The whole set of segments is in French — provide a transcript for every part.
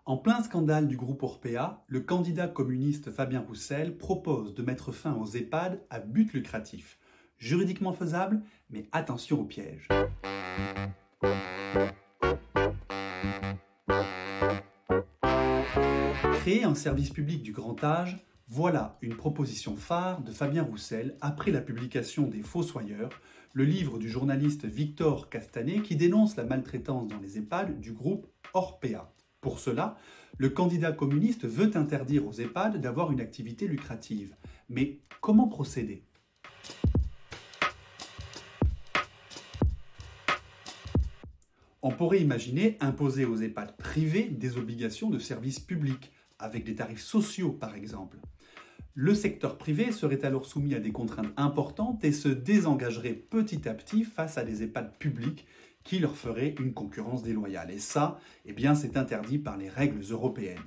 En plein scandale du groupe Orpea, le candidat communiste Fabien Roussel propose de mettre fin aux EHPAD à but lucratif. Juridiquement faisable, mais attention au piège. Créer un service public du grand âge, voilà une proposition phare de Fabien Roussel après la publication des Fossoyeurs, le livre du journaliste Victor Castanet qui dénonce la maltraitance dans les EHPAD du groupe Orpea. Pour cela, le candidat communiste veut interdire aux EHPAD d'avoir une activité lucrative. Mais comment procéder ? On pourrait imaginer imposer aux EHPAD privés des obligations de service public, avec des tarifs sociaux par exemple. Le secteur privé serait alors soumis à des contraintes importantes et se désengagerait petit à petit face à des EHPAD publics qui leur feraient une concurrence déloyale. Et ça, c'est interdit par les règles européennes.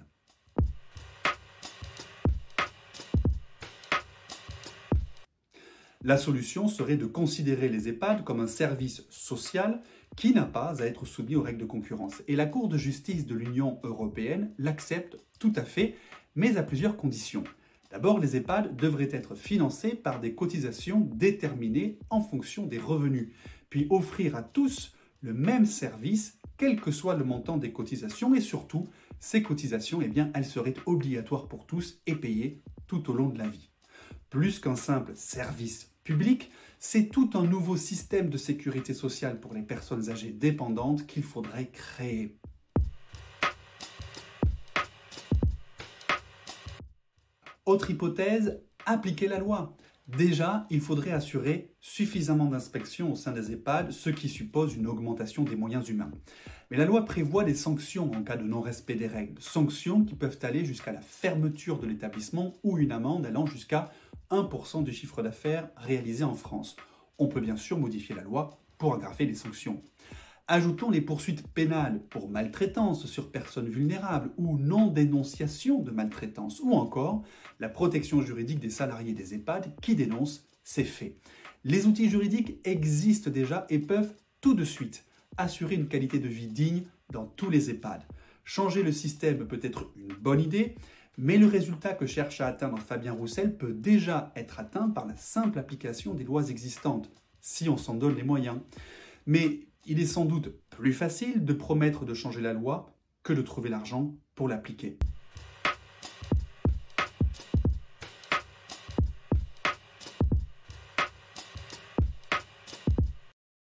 La solution serait de considérer les EHPAD comme un service social qui n'a pas à être soumis aux règles de concurrence. Et la Cour de justice de l'Union européenne l'accepte tout à fait, mais à plusieurs conditions. D'abord, les EHPAD devraient être financés par des cotisations déterminées en fonction des revenus, puis offrir à tous le même service, quel que soit le montant des cotisations, et surtout, ces cotisations, elles seraient obligatoires pour tous et payées tout au long de la vie. Plus qu'un simple service public, c'est tout un nouveau système de sécurité sociale pour les personnes âgées dépendantes qu'il faudrait créer. Autre hypothèse, appliquer la loi. Déjà, il faudrait assurer suffisamment d'inspections au sein des EHPAD, ce qui suppose une augmentation des moyens humains. Mais la loi prévoit des sanctions en cas de non-respect des règles, sanctions qui peuvent aller jusqu'à la fermeture de l'établissement ou une amende allant jusqu'à 1% du chiffre d'affaires réalisé en France. On peut bien sûr modifier la loi pour aggraver les sanctions. Ajoutons les poursuites pénales pour maltraitance sur personnes vulnérables ou non-dénonciation de maltraitance, ou encore la protection juridique des salariés des EHPAD qui dénoncent ces faits. Les outils juridiques existent déjà et peuvent tout de suite assurer une qualité de vie digne dans tous les EHPAD. Changer le système peut être une bonne idée, mais le résultat que cherche à atteindre Fabien Roussel peut déjà être atteint par la simple application des lois existantes, si on s'en donne les moyens. Mais il est sans doute plus facile de promettre de changer la loi que de trouver l'argent pour l'appliquer.